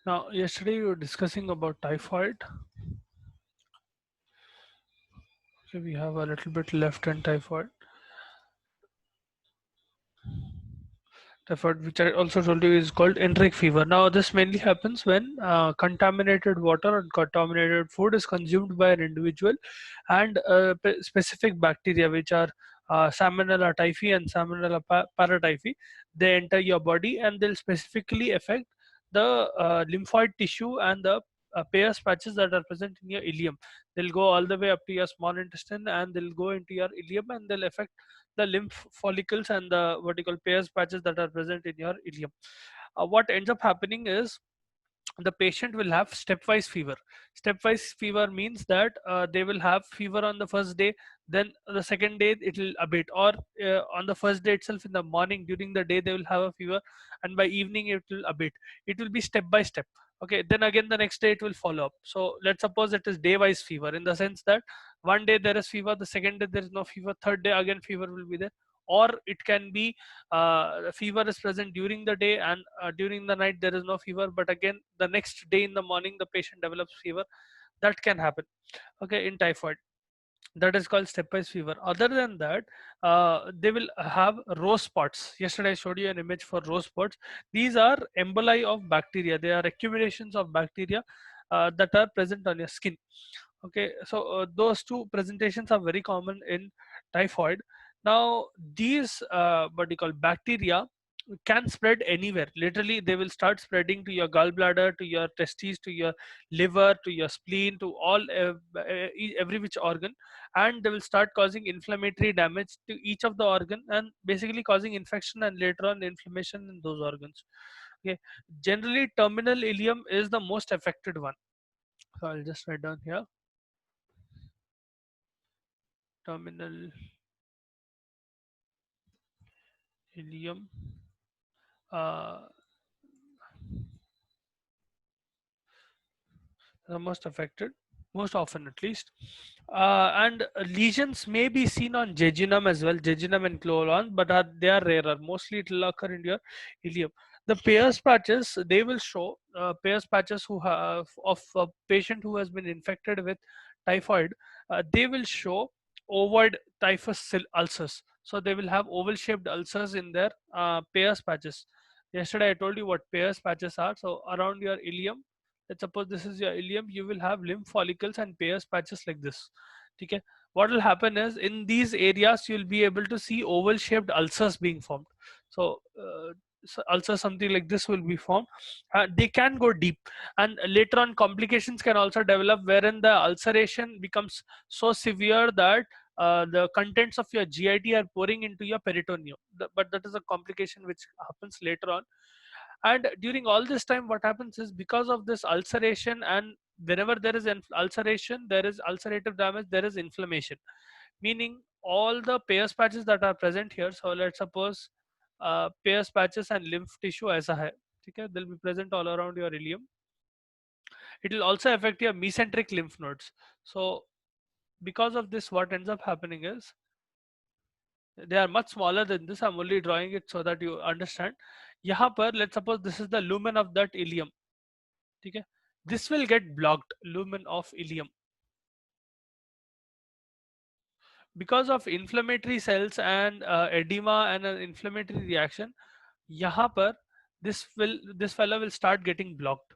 Now, yesterday we were discussing about typhoid. Okay, we have a little bit left in typhoid. Typhoid, which I also told you, is called enteric fever. Now, this mainly happens when contaminated water or contaminated food is consumed by an individual, and specific bacteria, which are Salmonella typhi and Salmonella paratyphi, they enter your body and they'll specifically affect the lymphoid tissue and the Peyer's patches that are present in your ileum. They'll go all the way up to your small intestine and they'll go into your ileum and they'll affect the lymph follicles and the vertical Peyer's patches that are present in your ileum. What ends up happening is the patient will have stepwise fever. Stepwise fever means that they will have fever on the first day, then the second day it will abate, or on the first day itself in the morning during the day they will have a fever, and by evening it will abate. It will be step by step. Okay, then again the next day it will follow up. So let's suppose it is day wise fever, in the sense that one day there is fever, the second day there is no fever, third day again fever will be there. Or it can be fever is present during the day, and during the night there is no fever, but again the next day in the morning the patient develops fever. That can happen, okay, in typhoid. That is called stepwise fever. Other than that, they will have rose spots. Yesterday I showed you an image for rose spots. These are emboli of bacteria. They are accumulations of bacteria that are present on your skin. Okay, so those two presentations are very common in typhoid. Now these what do you call bacteria can spread anywhere. Literally they will start spreading to your gallbladder, to your testes, to your liver, to your spleen, to all every which organ, and they will start causing inflammatory damage to each of the organ and basically causing infection and later on inflammation in those organs. Okay, generally terminal ileum is the most affected one. So I'll just write down here terminal ileum, uh, the most affected, most often at least. And lesions may be seen on jejunum as well, jejunum and colon, but they are rarer. Mostly it will occur in your ileum. The Peyer's patches, they will show Peyer's patches who have of a patient who has been infected with typhoid. They will show ovoid typhus ulcers. So they will have oval shaped ulcers in their Peyer's patches. Yesterday I told you what Peyer's patches are. So around your ileum, let's suppose this is your ileum, you will have lymph follicles and Peyer's patches like this. Okay, what will happen is in these areas you'll be able to see oval shaped ulcers being formed. So ulcer something like this will be formed. They can go deep, and later on complications can also develop wherein the ulceration becomes so severe that the contents of your GIT are pouring into your peritoneum. But that is a complication which happens later on. And during all this time what happens is, because of this ulceration, and whenever there is an ulceration there is ulcerative damage, there is inflammation, meaning all the Peyer's patches that are present here. So let's suppose Peyer's patches and lymph tissue as a hai, okay, they'll be present all around your ileum. It will also affect your mesenteric lymph nodes. So because of this what ends up happening is, they are much smaller than this, I'm only drawing it so that you understand. Yahan par, let's suppose this is the lumen of that ileum. Okay, this will get blocked, lumen of ileum, because of inflammatory cells and edema and an inflammatory reaction. Yahan par, this fellow will start getting blocked.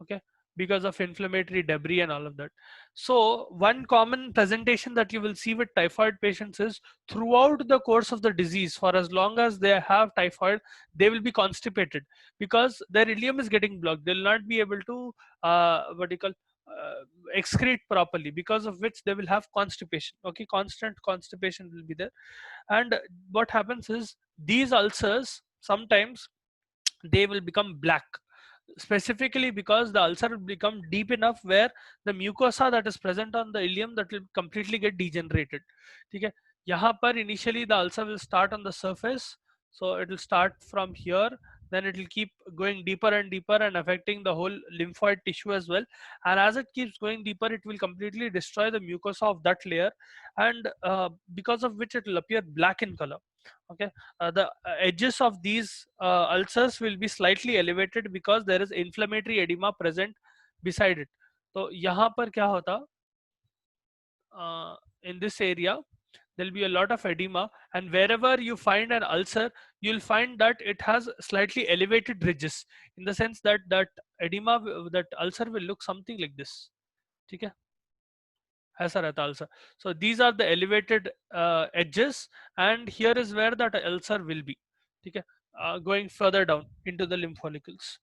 Okay, because of inflammatory debris and all of that. So one common presentation that you will see with typhoid patients is, throughout the course of the disease, for as long as they have typhoid, they will be constipated because their ileum is getting blocked. They will not be able to what do you call uh, excrete properly, because of which they will have constipation. Okay, constant constipation will be there. And what happens is, these ulcers sometimes they will become black, specifically because the ulcer will become deep enough where the mucosa that is present on the ileum, that will completely get degenerated. Okay, yahan par initially the ulcer will start on the surface, so it will start from here, then it will keep going deeper and deeper and affecting the whole lymphoid tissue as well. And as it keeps going deeper, it will completely destroy the mucosa of that layer, and because of which it will appear black in color. Okay, the edges of these ulcers will be slightly elevated because there is inflammatory edema present beside it. तो यहाँ पर क्या होता, in this area there'll be a lot of edema, and wherever you find an ulcer, you'll find that it has slightly elevated ridges, in the sense that that edema, that ulcer will look something like this. ठीक है, ऐसा रहता ulcer. So these are the elevated edges, and here is where that ulcer will be. ठीक है, going further down into the lymph follicles.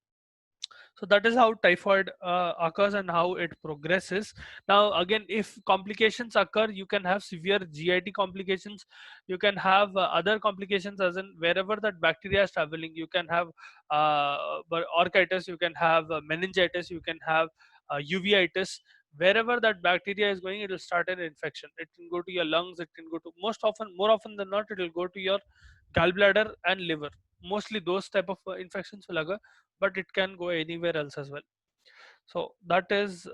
So that is how typhoid occurs and how it progresses. Now again, if complications occur, you can have severe GIT complications, you can have other complications, as in wherever that bacteria is traveling, you can have orchitis, you can have meningitis, you can have uveitis. Wherever that bacteria is going, it will start an infection. It can go to your lungs, it can go to, more often than not, it will go to your gallbladder and liver. Mostly those type of infections will occur, but it can go anywhere else as well. So that is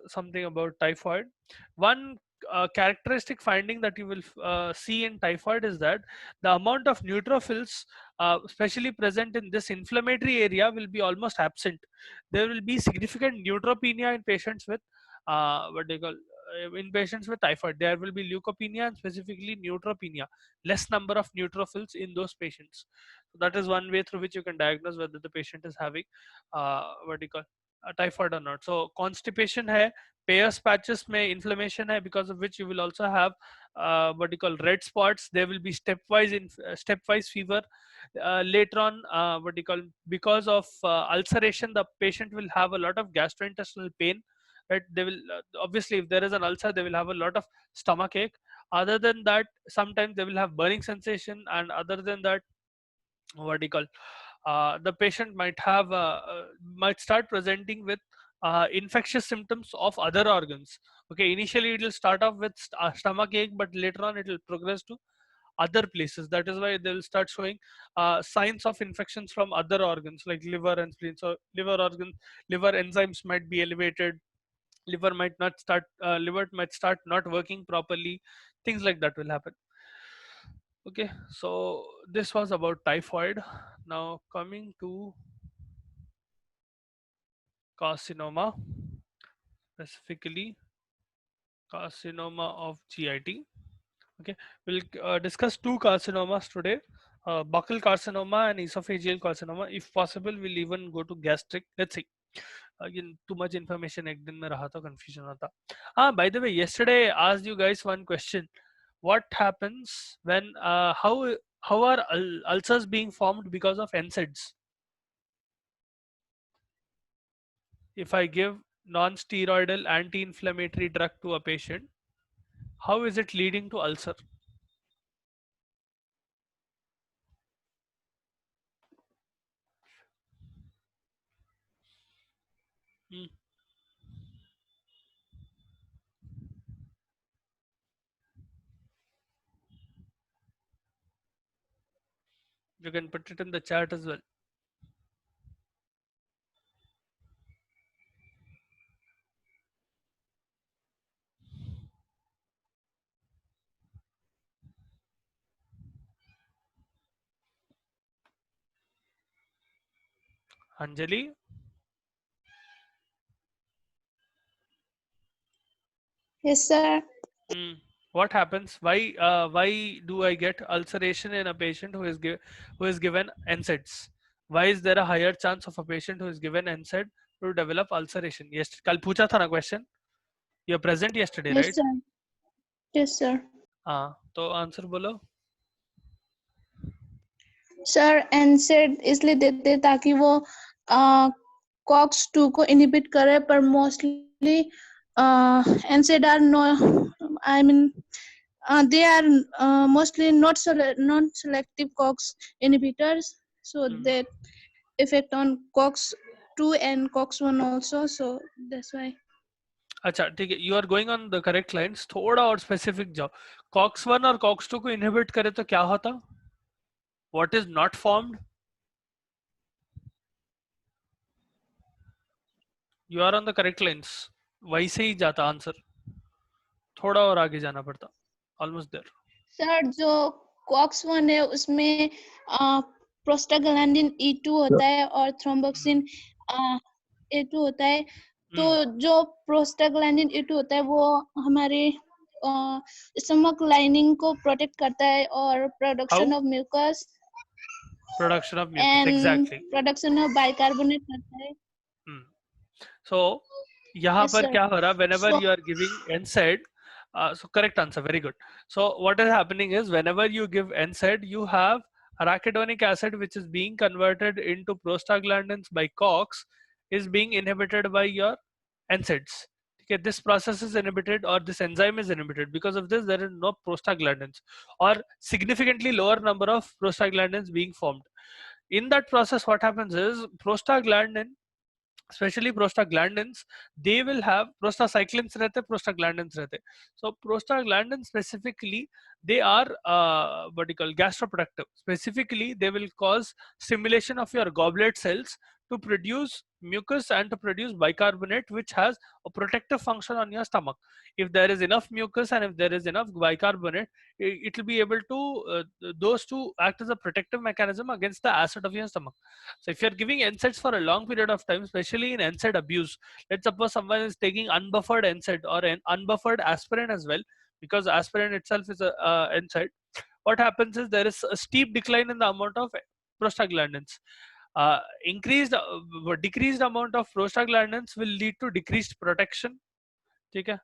something about typhoid. One characteristic finding that you will see in typhoid is that the amount of neutrophils, especially present in this inflammatory area, will be almost absent. There will be significant neutropenia in patients with what they call in patients with typhoid. There will be leukopenia and specifically neutropenia, less number of neutrophils in those patients. So that is one way through which you can diagnose whether the patient is having what do you call typhoid or not. So constipation hai, Peyer's patches में inflammation hai, because of which you will also have what you call red spots. There will be stepwise fever. Later on, what you call, because of ulceration, the patient will have a lot of gastrointestinal pain. Right? They will obviously, if there is an ulcer, they will have a lot of stomach ache. Other than that, sometimes they will have burning sensation, and other than that, what do you call, the patient might start presenting with infectious symptoms of other organs. Okay, initially it will start off with stomach ache, but later on it will progress to other places. That is why they will start showing signs of infections from other organs like liver and spleen. So liver enzymes might be elevated, liver might start not working properly, things like that will happen. Okay, so this was about typhoid. Now coming to carcinoma, specifically carcinoma of GIT. Okay, we'll discuss two carcinomas today, buccal carcinoma and esophageal carcinoma. If possible, we'll even go to gastric. Let's see. Again, too much information एक दिन में रहा तो confusion होता. By the way, yesterday I asked you guys one question. What happens when how are ulcers being formed because of NSAIDs? If I give non-steroidal anti-inflammatory drug to a patient, how is it leading to ulcer? Hmm. You can put it in the chat as well. Anjali? Yes, sir. Hmm. What happens? Why do I get ulceration in a patient who is given NSAIDs? Why is there a higher chance of a patient who is given NSAID to develop ulceration? Yes, कल पूछा था ना question. You're present yesterday, Yes, right? sir. Yes, sir. हाँ, तो answer बोलो. Sir एनसेड इसलिए देते हैं ताकि वो कॉक्स 2 को इनहिबिट करे, पर mostly NSAIDs are no, I mean they are mostly not selective COX inhibitors, so that affect on COX-2 and COX-1 also, so that's why. अच्छा ठीक है, you are going on the correct lines. थोड़ा और specific जाओ. COX-1 और COX-2 को inhibit करे तो क्या होता? What is not formed? You are on the correct lines. वैसे ही जाता आंसर, थोड़ा और आगे जाना पड़ता. Almost there. सर जो कॉक्स 1 है उसमें प्रोस्टाग्लैंडिन E2 होता है और थ्रोम्बोक्सिन A2 होता है। तो जो प्रोस्टाग्लैंडिन E2 होता है वो हमारे स्टमक लाइनिंग को प्रोटेक्ट करता है और production of mucus production of mucus, and exactly. Production of bicarbonate करता है। So यहाँ यस पर सर। क्या हो रहा है, whenever so you are giving NSAID, so correct answer, very good. So what is happening is whenever you give NSAID, you have arachidonic acid which is being converted into prostaglandins by COX is being inhibited by your NSAIDs. Okay, this process is inhibited or this enzyme is inhibited. Because of this, there is no prostaglandins or significantly lower number of prostaglandins being formed. In that process, what happens is prostaglandin, especially prostaglandins, they will have prostacyclins rehte, prostaglandins rehte. So prostaglandins specifically, they are what you call gastroprotective. Specifically, they will cause stimulation of your goblet cells to produce mucus and to produce bicarbonate, which has a protective function on your stomach. If there is enough mucus and if there is enough bicarbonate, it will be able to those two act as a protective mechanism against the acid of your stomach. So if you're giving NSAIDs for a long period of time, especially in NSAID abuse, let's suppose someone is taking unbuffered NSAID or an unbuffered aspirin as well, because aspirin itself is a NSAID. What happens is there is a steep decline in the amount of prostaglandins. Decreased amount of prostaglandins will lead to decreased protection. Okay?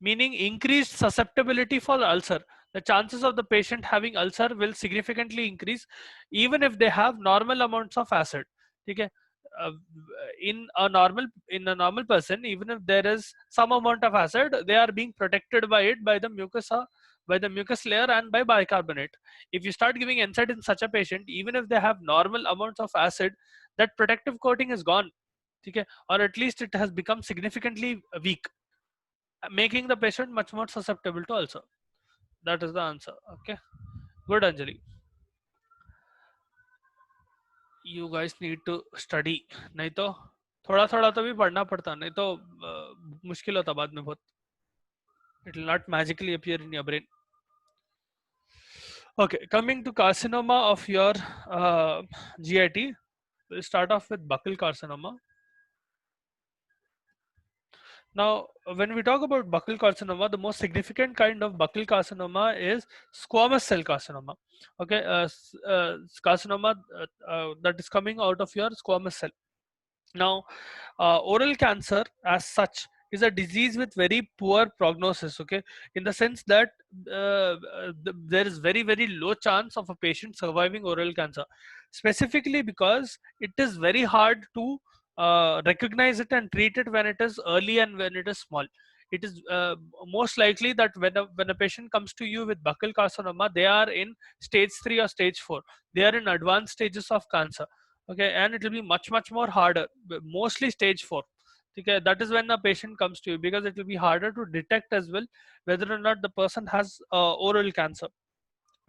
Meaning increased susceptibility for the ulcer. The chances of the patient having ulcer will significantly increase even if they have normal amounts of acid. Okay? Uh, in a normal person, even if there is some amount of acid, they are being protected by it, by the mucosa, by the mucus layer and by bicarbonate. If you start giving NSAID in such a patient, even if they have normal amounts of acid, that protective coating is gone. Okay? Or at least it has become significantly weak, making the patient much more susceptible to ulcer. That is the answer. Okay, good Anjali. You guys need to study, नहीं तो थोड़ा थोड़ा तो भी पढ़ना पड़ता, नहीं तो मुश्किल होता बाद में बहुत. It will not magically appear in your brain. Okay, coming to carcinoma of your GIT, we'll start off with buccal carcinoma. Now, when we talk about buccal carcinoma, the most significant kind of buccal carcinoma is squamous cell carcinoma. Okay, carcinoma that is coming out of your squamous cell. Now, oral cancer as such is a disease with very poor prognosis. Okay, in the sense that there is very low chance of a patient surviving oral cancer, specifically because it is very hard to recognize it and treat it when it is early and when it is small. It is most likely that when a patient comes to you with buccal carcinoma, they are in stage 3 or stage 4. They are in advanced stages of cancer. Okay, and it will be much more harder, mostly stage 4. Okay, that is when the patient comes to you, because it will be harder to detect as well whether or not the person has oral cancer.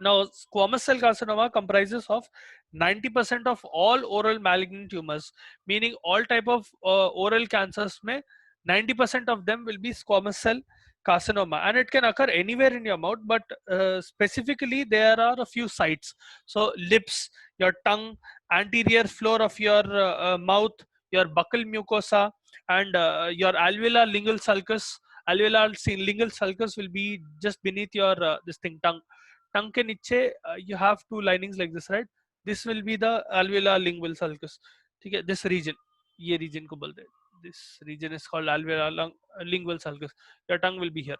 Now, squamous cell carcinoma comprises of 90% of all oral malignant tumors, meaning all type of oral cancers may 90% of them will be squamous cell carcinoma, and it can occur anywhere in your mouth, but specifically there are a few sites. So lips, your tongue, anterior floor of your mouth, your buccal mucosa, and your alveolar lingual sulcus. Alveolar lingual sulcus will be just beneath your this thing, tongue के नीचे you have two linings like this, right? This will be the alveolar lingual sulcus. ठीक है, this region, ये region को बोलते हैं. This region is called alveolar lingual sulcus. Your tongue will be here.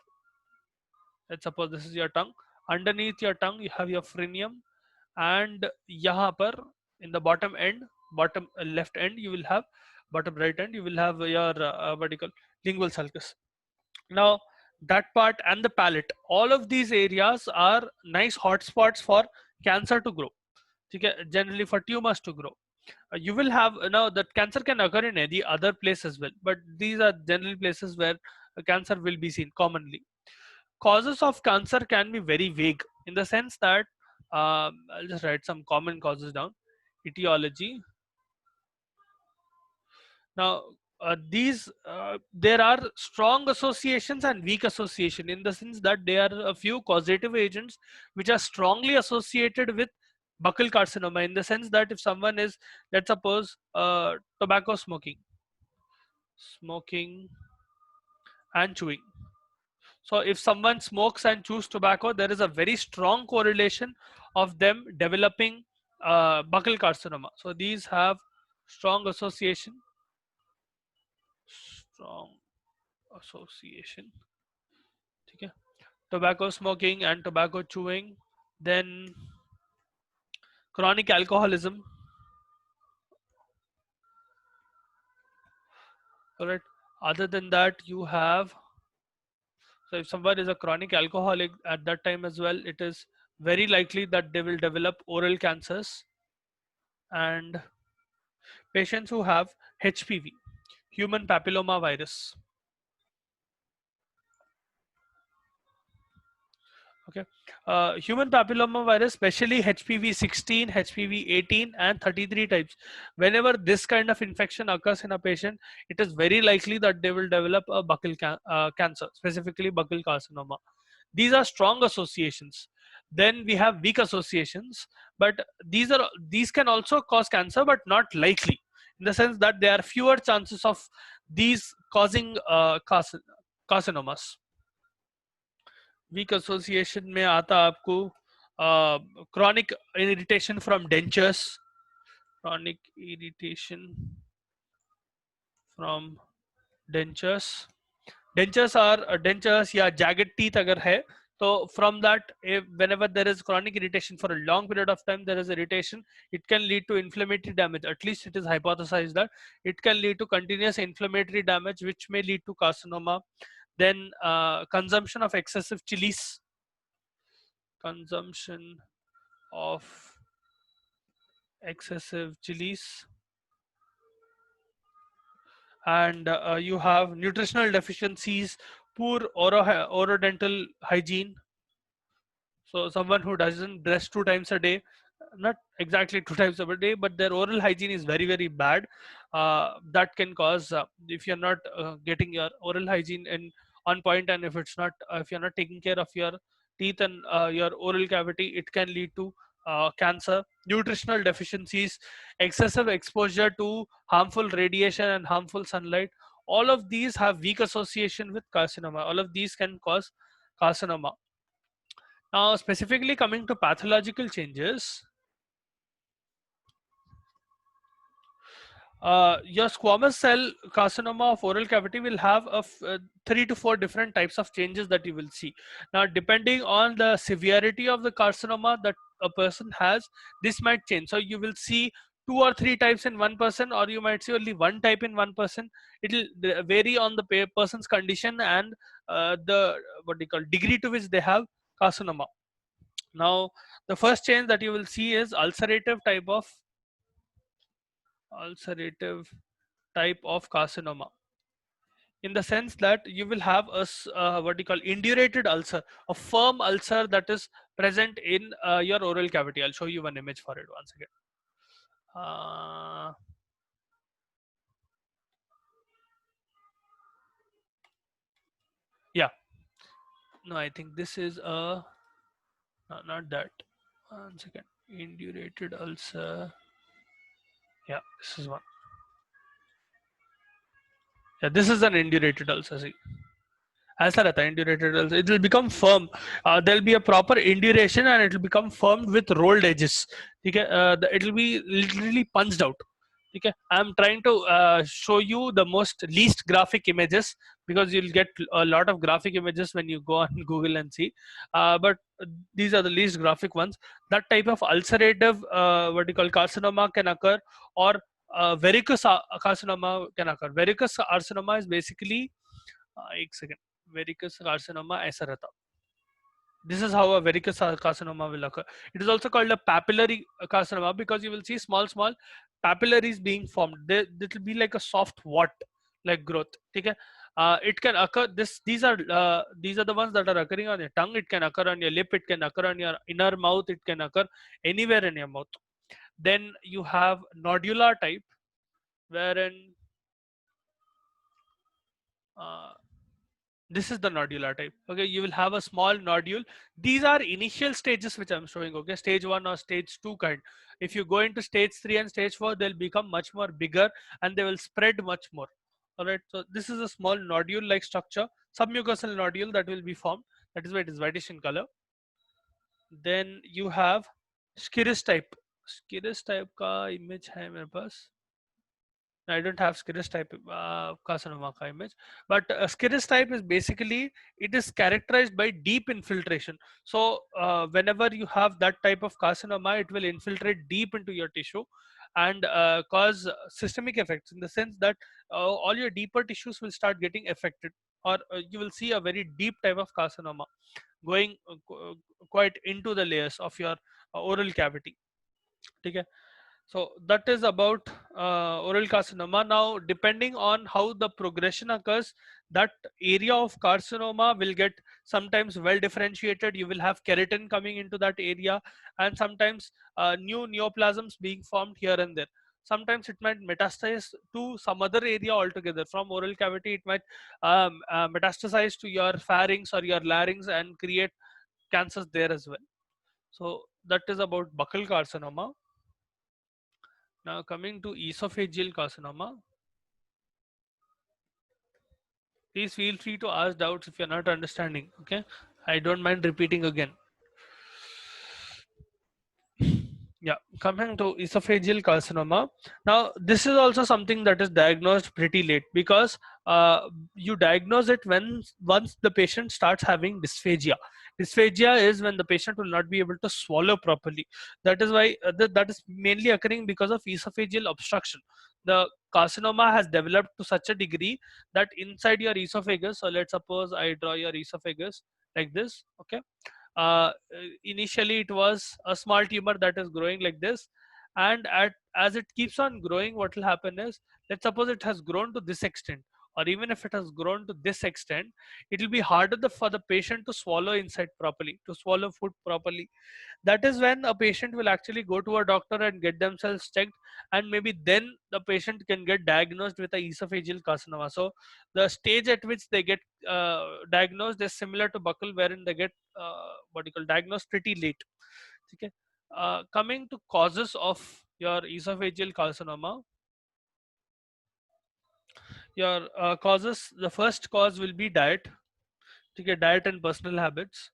Let's suppose this is your tongue. Underneath your tongue you have your frenum, and यहाँ पर in the bottom end, bottom left end, you will have, bottom right end, you will have your vertical lingual sulcus. Now that part and the palate, all of these areas are nice hotspots for cancer to grow. Okay, generally for tumors to grow. You will have, now that cancer can occur in any other place as well, but these are generally places where cancer will be seen commonly. Causes of cancer can be very vague, in the sense that I'll just write some common causes down. Etiology. Now there are strong associations and weak association, in the sense that there are a few causative agents which are strongly associated with buccal carcinoma, in the sense that if someone is, let's suppose, tobacco smoking and chewing. So if someone smokes and chews tobacco, there is a very strong correlation of them developing buccal carcinoma. So these have strong association, strong association. Okay. Tobacco smoking and tobacco chewing. Then chronic alcoholism. Correct. Other than that, you have, so if someone is a chronic alcoholic at that time as well, it is very likely that they will develop oral cancers. And patients who have HPV, human papilloma virus. Okay, human papilloma virus, especially HPV 16, HPV 18 and 33 types. Whenever this kind of infection occurs in a patient, it is very likely that they will develop a buccal cancer, specifically buccal carcinoma. These are strong associations. Then we have weak associations, but these can also cause cancer, but not likely, in the sense that there are fewer chances of these causing carcinomas. Weak association में आता आपको chronic irritation from dentures, chronic irritation from dentures. Dentures या jagged teeth अगर है, so from that, whenever there is chronic irritation for a long period of time, there is irritation, it can lead to inflammatory damage. At least it is hypothesized that it can lead to continuous inflammatory damage, which may lead to carcinoma. Then consumption of excessive chilies, consumption of excessive chilies, and you have nutritional deficiencies, poor orodental hygiene. So someone who doesn't brush 2 times a day, not exactly 2 times a day, but their oral hygiene is very, very bad. That can cause, if you're not getting your oral hygiene in on point, and if you're not taking care of your teeth and your oral cavity, it can lead to cancer. Nutritional deficiencies, excessive exposure to harmful radiation and harmful sunlight, all of these have weak association with carcinoma. All of these can cause carcinoma. Now, specifically coming to pathological changes, your squamous cell carcinoma of oral cavity will have 3 to 4 different types of changes that you will see. Now, depending on the severity of the carcinoma that a person has, this might change. So you will see 2 or 3 types in one person, or you might see only one type in one person. It will vary on the person's condition and the degree to which they have carcinoma. Now, the first change that you will see is ulcerative type of carcinoma, in the sense that you will have a indurated ulcer, a firm ulcer that is present in your oral cavity. I'll show you one image for it once again. Yeah, no, I think this is a not that. One second, indurated ulcer. Yeah, this is one. Yeah, this is an indurated ulcer. See, ऐसा रहता है indurated ulcer. It will become firm. There will be a proper induration and it will become firm with rolled edges. Okay, it will be literally punched out. Okay, I'm trying to show you the least graphic images, because you'll get a lot of graphic images when you go on Google and see. But these are the least graphic ones. That type of ulcerative carcinoma can occur, or verrucous carcinoma can occur. Verrucous carcinoma is basically verrucous carcinoma ऐसा रहता. This is how a verrucous carcinoma will occur. It is also called a papillary carcinoma, because you will see small papillaries being formed. It will be like a soft wart like growth. Okay? It can occur. These are the ones that are occurring on your tongue. It can occur on your lip. It can occur on your inner mouth. It can occur anywhere in your mouth. Then you have nodular type, wherein uh, this is the nodular type. Okay, you will have a small nodule. These are initial stages which I'm showing. Okay, stage 1 or stage 2 kind. If you go into stage 3 and stage 4, they'll become much more bigger and they will spread much more. All right, so this is a small nodule like structure, submucosal nodule that will be formed. That is why it is whitish in color. Then you have Skirris type. Skirris type का image है मेरे पास. I don't have Skirris type carcinoma ka image, but Skirris type is basically, it is characterized by deep infiltration. So whenever you have that type of carcinoma, it will infiltrate deep into your tissue and cause systemic effects, in the sense that all your deeper tissues will start getting affected, or you will see a very deep type of carcinoma going quite into the layers of your oral cavity. Okay, so that is about oral carcinoma. Now, depending on how the progression occurs, that area of carcinoma will get sometimes well differentiated. You will have keratin coming into that area, and sometimes new neoplasms being formed here and there. Sometimes it might metastasize to some other area altogether. From oral cavity, it might metastasize to your pharynx or your larynx and create cancers there as well. So that is about buccal carcinoma. Now coming to esophageal carcinoma, please feel free to ask doubts if you're not understanding. Okay, I don't mind repeating again. Yeah, coming to esophageal carcinoma. Now, this is also something that is diagnosed pretty late, because you diagnose it when once the patient starts having dysphagia. Dysphagia is when the patient will not be able to swallow properly. That is why that is mainly occurring because of esophageal obstruction. The carcinoma has developed to such a degree that inside your esophagus, so let's suppose I draw your esophagus like this. Okay, initially it was a small tumor that is growing like this, and as it keeps on growing, what will happen is, let's suppose it has grown to this extent, or even if it has grown to this extent, it will be harder for the patient to swallow inside properly, to swallow food properly. That is when a patient will actually go to a doctor and get themselves checked, and maybe then the patient can get diagnosed with a esophageal carcinoma. So the stage at which they get diagnosed is similar to buccal, wherein they get what you call diagnosed pretty late. Okay, coming to causes of your esophageal carcinoma, your causes, the first cause will be diet. Okay, diet and personal habits.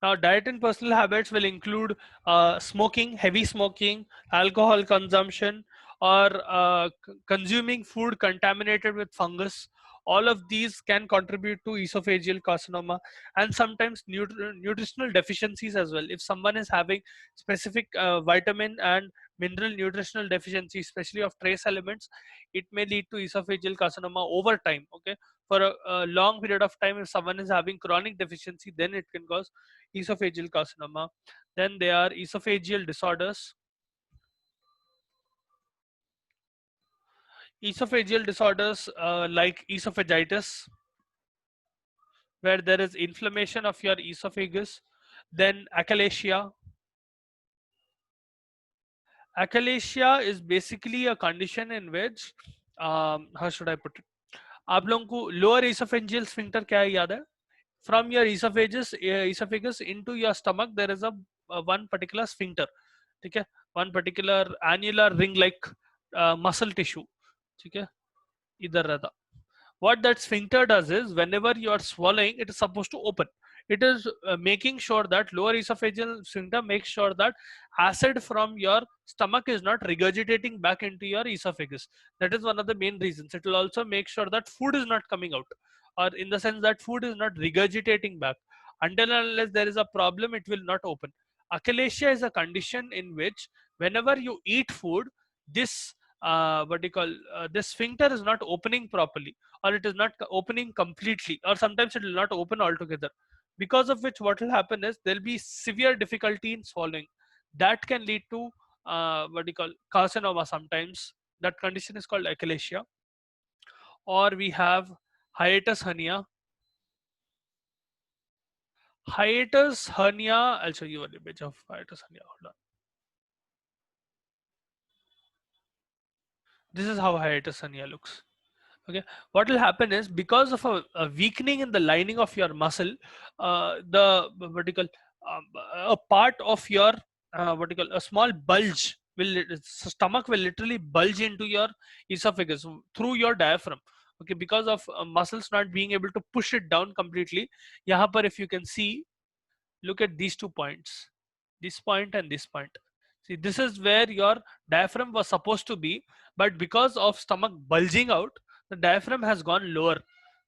Now, diet and personal habits will include smoking, heavy smoking, alcohol consumption, or consuming food contaminated with fungus. All of these can contribute to esophageal carcinoma, and sometimes nutritional deficiencies as well. If someone is having specific vitamin and mineral nutritional deficiency, especially of trace elements, it may lead to esophageal carcinoma over time. Okay, for a long period of time, if someone is having chronic deficiency, then it can cause esophageal carcinoma. Then there are esophageal disorders. Esophageal disorders like esophagitis, where there is inflammation of your esophagus. Then achalasia. Achalasia is basically a condition in which, how should I put it? आप लोगों को lower esophageal sphincter क्या है याद है? From your esophagus into your stomach, there is a one particular sphincter. ठीक है, one particular annular ring like muscle tissue. ठीक है, इधर रहता. What that sphincter does is, whenever you are swallowing, it is supposed to open. It is making sure that lower esophageal sphincter makes sure that acid from your stomach is not regurgitating back into your esophagus. That is one of the main reasons. It will also make sure that food is not coming out, or in the sense that food is not regurgitating back. Until and unless there is a problem, it will not open. Achalasia is a condition in which whenever you eat food, this what do you call this sphincter is not opening properly, or it is not opening completely, or sometimes it will not open altogether, because of which what will happen is there will be severe difficulty in swallowing. That can lead to what do you call carcinoma sometimes. That condition is called achalasia. Or we have hiatus hernia. Hiatus hernia, I'll show you an image of hiatus hernia. Hold on. This is how hiatus hernia looks. Okay, what will happen is because of a weakening in the lining of your muscle, the vertical a part of your vertical a small bulge will stomach will literally bulge into your esophagus through your diaphragm. Okay, because of muscles not being able to push it down completely. Yahan par if you can see, look at these 2 points, this point and this point. See, this is where your diaphragm was supposed to be, but because of stomach bulging out, the diaphragm has gone lower.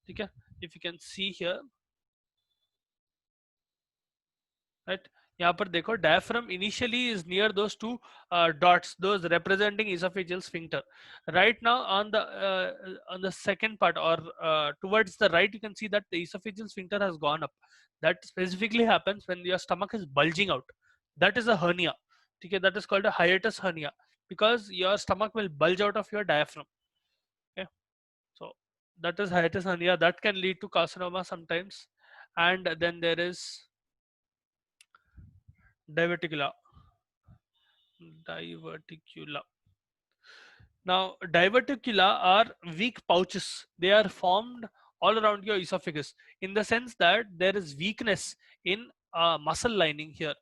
Okay, if you can see here, right, यहाँ पर देखो diaphragm initially is near those two dots, those representing esophageal sphincter. Right now on the second part, or towards the right, you can see that the esophageal sphincter has gone up. That specifically happens when your stomach is bulging out. That is a hernia. Okay, that is called a hiatus hernia, because your stomach will bulge out of your diaphragm. Okay, so that is hiatus hernia. That can lead to carcinoma sometimes. And then there is diverticula. Diverticula. Now, diverticula are weak pouches. They are formed all around your esophagus, in the sense that there is weakness in muscle lining here.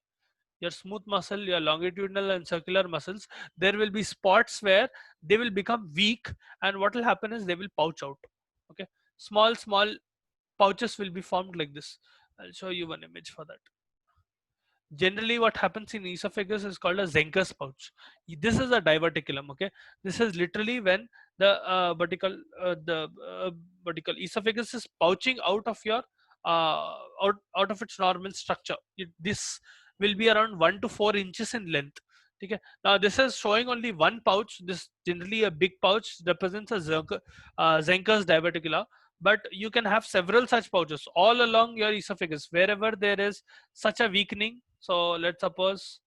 Your smooth muscle, your longitudinal and circular muscles, there will be spots where they will become weak, and what will happen is they will pouch out. Okay, small pouches will be formed like this. I'll show you one image for that. Generally what happens in esophagus is called a Zenker's pouch. This is a diverticulum. Okay, this is literally when the vertical esophagus is pouching out of your out of its normal structure. This will be around 1 to 4 inches in length. Okay, now this is showing only one pouch. This generally a big pouch represents a Zenker's diverticula, but you can have several such pouches all along your esophagus wherever there is such a weakening. So let's suppose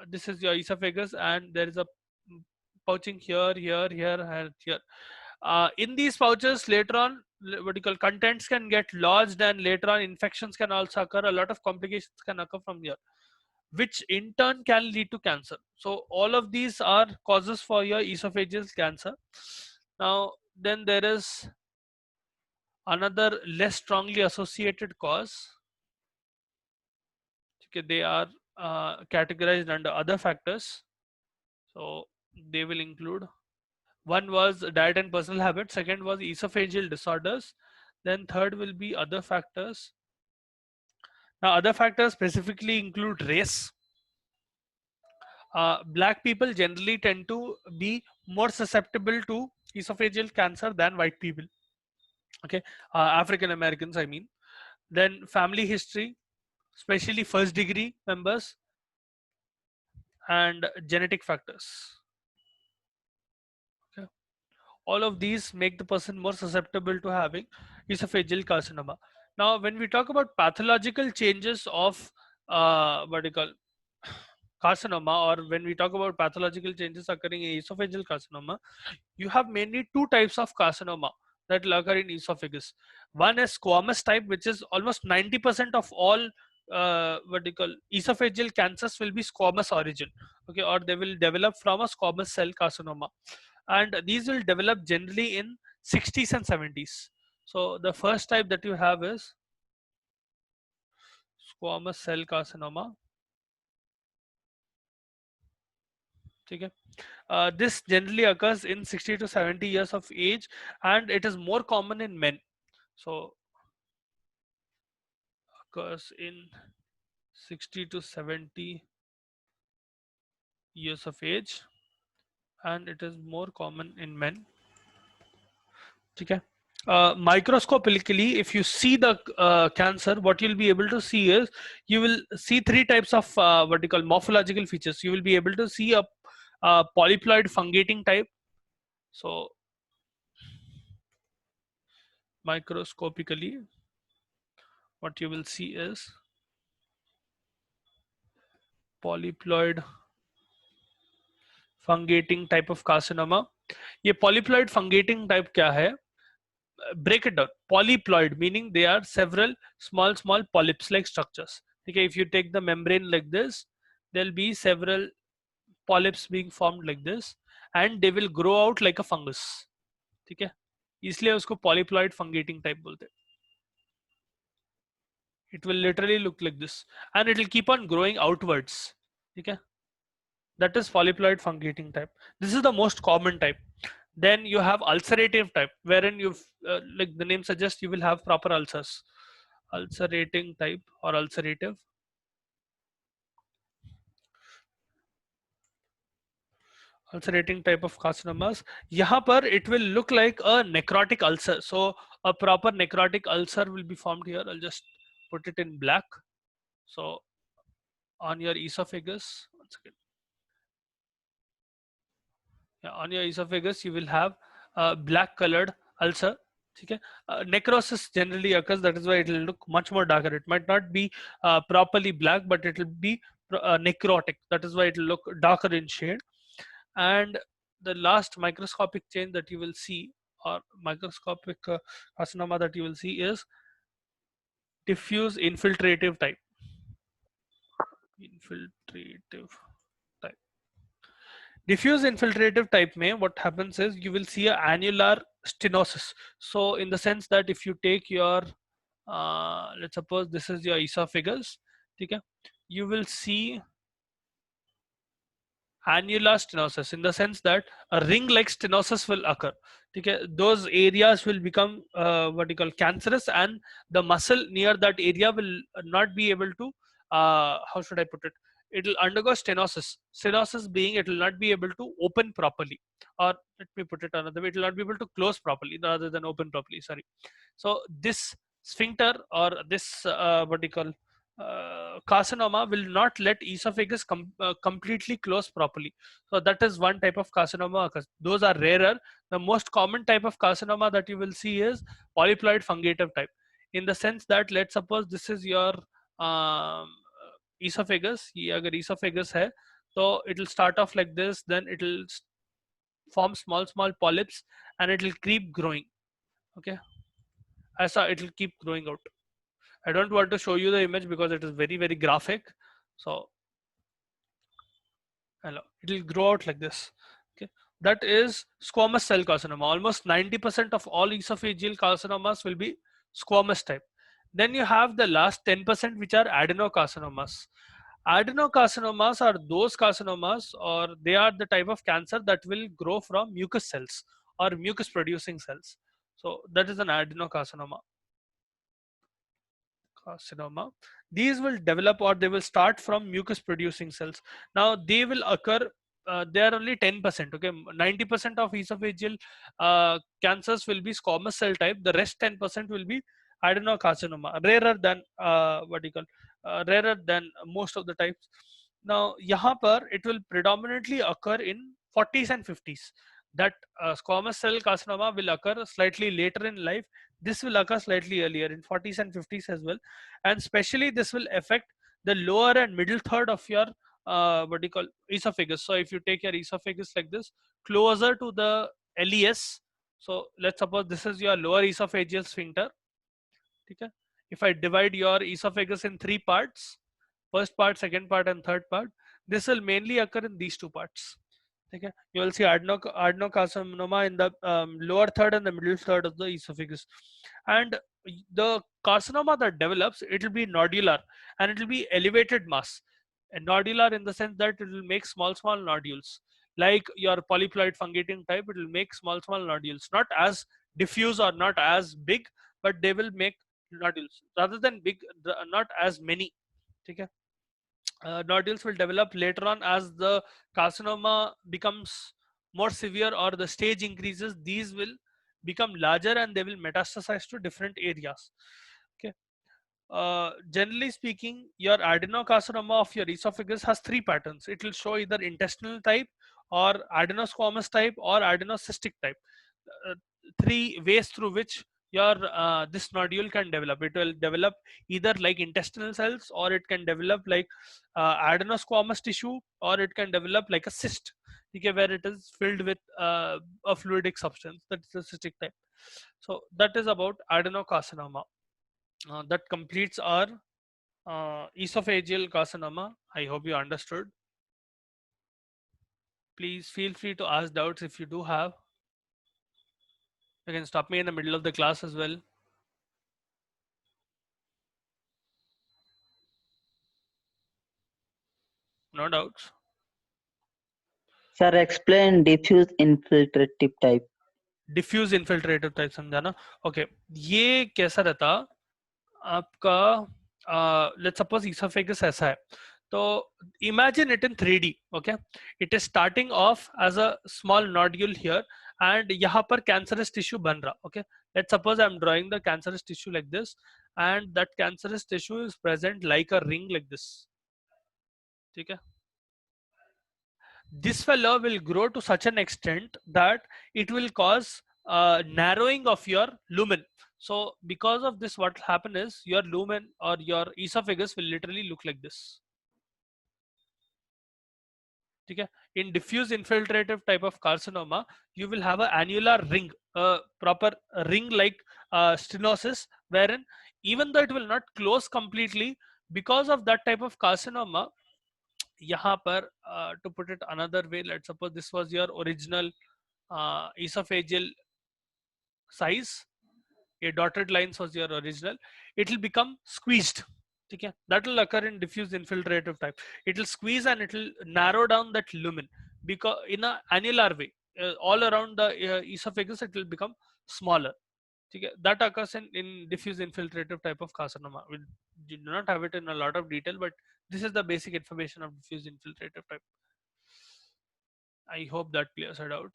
this is your esophagus and there is a pouching here, here, here, and here. In these pouches, later on, vertical contents can get lodged, and later on infections can also occur. A lot of complications can occur from here, which in turn can lead to cancer. So all of these are causes for your esophageal cancer. Now, then there is another less strongly associated cause. Okay, they are categorized under other factors. So they will include, one was diet and personal habits, second was esophageal disorders, then third will be other factors. Now other factors specifically include race. Black people generally tend to be more susceptible to esophageal cancer than white people. Okay, African Americans I mean. Then family history, especially first degree members, and genetic factors. Okay, all of these make the person more susceptible to having esophageal carcinoma. Now when we talk about pathological changes of what do you call carcinoma, or when we talk about pathological changes occurring in esophageal carcinoma, you have mainly two types of carcinoma that will occur in esophagus. One is squamous type, which is almost 90% of all what do you call esophageal cancers will be squamous origin. Okay, or they will develop from a squamous cell carcinoma, and these will develop generally in 60s and 70s. So the first type that you have is squamous cell carcinoma. Okay. This generally occurs in 60 to 70 years of age, and it is more common in men. So occurs in 60 to 70 years of age, and it is more common in men. Okay. Microscopically, if you see the cancer, what you'll be able to see is, you will see three types of what you call morphological features. You will be able to see a polyploid fungating type. So microscopically, what you will see is polyploid fungating type of carcinoma. ये polyploid fungating type क्या है? Break it down. Polyploid meaning they are several small polyps like structures. Okay, if you take the membrane like this, there'll be several polyps being formed like this, and they will grow out like a fungus. Okay, इसलिए उसको polyploid फंगेटिंग type बोलते हैं. It will literally look like this, and it will keep on growing outwards. Okay, that is polyploid fungating type. This is the most common type. Then you have ulcerative type, wherein you, like the name suggests, you will have proper ulcers. Ulcerating type or ulcerative. Ulcerating type of carcinomas. यहाँ पर it will look like a necrotic ulcer. So a proper necrotic ulcer will be formed here. I'll just put it in black. So on your esophagus, one second. Yeah, on your esophagus, you will have a black colored ulcer. Okay. Necrosis generally occurs, that is why it will look much more darker. It might not be properly black, but it will be necrotic. That is why it will look darker in shade. And the last microscopic change that you will see, or microscopic carcinoma that you will see, is diffuse infiltrative type. Infiltrative type. Diffuse infiltrative type mein what happens is you will see a annular stenosis. So in the sense that if you take your let's suppose this is your esophagus, okay, you will see annular stenosis in the sense that a ring like stenosis will occur. Okay, those areas will become what you call cancerous, and the muscle near that area will not be able to how should I put it, it will undergo stenosis. Stenosis being it will not be able to open properly, or let me put it another way, it will not be able to close properly rather than open properly, sorry. So this sphincter, or this what you call carcinoma, will not let esophagus completely close properly. So that is one type of carcinoma occurs. Those are rarer. The most common type of carcinoma that you will see is polyploid fungative type, in the sense that let's suppose this is your esophagus. ये अगर esophagus है, so it will start off like this, then it will form small polyps, and it will keep growing. Okay, ऐसा it will keep growing out. I don't want to show you the image because it is very graphic. So hello, it will grow out like this. Okay, that is squamous cell carcinoma. Almost 90% of all esophageal carcinomas will be squamous type. Then you have the last 10% which are adenocarcinomas. Adenocarcinomas are those carcinomas, or they are the type of cancer that will grow from mucus cells or mucus producing cells. So that is an adenocarcinoma. Carcinoma. These will develop, or they will start from mucus producing cells. Now they will occur, they are only 10%. Okay, 90% of esophageal cancers will be squamous cell type. The rest 10% will be adenocarcinoma, rarer than what you call rarer than most of the types. Now यहाँ पर it will predominantly occur in 40s and 50s. That squamous cell carcinoma will occur slightly later in life. This will occur slightly earlier in 40s and 50s as well, and especially this will affect the lower and middle third of your what do you call esophagus. So if you take your esophagus like this, closer to the LES, so let's suppose this is your lower esophageal sphincter. Okay, if I divide your esophagus in three parts, first part, second part, and third part, this will mainly occur in these two parts. Okay, you will see adenocarcinoma in the lower third and the middle third of the esophagus, and the carcinoma that develops, it will be nodular, and it will be elevated mass. And nodular in the sense that it will make small nodules, like your polyploid fungating type. It will make small nodules, not as diffuse or not as big, but they will make nodules rather than big, not as many. Okay, nodules will develop later on as the carcinoma becomes more severe or the stage increases. These will become larger and they will metastasize to different areas. Okay, generally speaking, your adenocarcinoma of your esophagus has three patterns. It will show either intestinal type, or adenosquamous type, or adenocystic type. uh, Three ways through which your this nodule can develop. It will develop either like intestinal cells, or it can develop like adenosquamous tissue, or it can develop like a cyst, okay, where it is filled with a fluidic substance. That's the cystic type. So that is about adenocarcinoma. That completes our esophageal carcinoma. I hope you understood. Please feel free to ask doubts if you do have. You can stop me in the middle of the class as well. No doubts. Sir, explain diffuse infiltrative type. Diffuse infiltrative type समझा ना. Okay, ये कैसा रहता आपका. Let's suppose oesophagus ऐसा है, तो imagine it in 3D. Okay, it is starting off as a small nodule here and यहाँ पर कैंसरस टिश्यू बन रहा. Okay, let's suppose I am drawing the cancerous tissue like this and that cancerous tissue is present like a ring like this. ठीक है, this fellow will grow to such an extent that it will cause narrowing of your lumen. So because of this, what will happen is your lumen or your esophagus will literally look like this. Okay? In diffuse infiltrative type of carcinoma, you will have an annular ring, a proper ring like stenosis, wherein even though it will not close completely, because of that type of carcinoma, यहाँ पर to put it another way, let's suppose this was your original esophageal size, a dotted lines was your original, it will become squeezed. Okay, that will occur in diffuse infiltrative type. It will squeeze and it will narrow down that lumen because in a annular way, all around the esophagus it will become smaller. Okay, that occurs in diffuse infiltrative type of carcinoma. We do not have it in a lot of detail, but this is the basic information of diffuse infiltrative type. I hope that clears it out.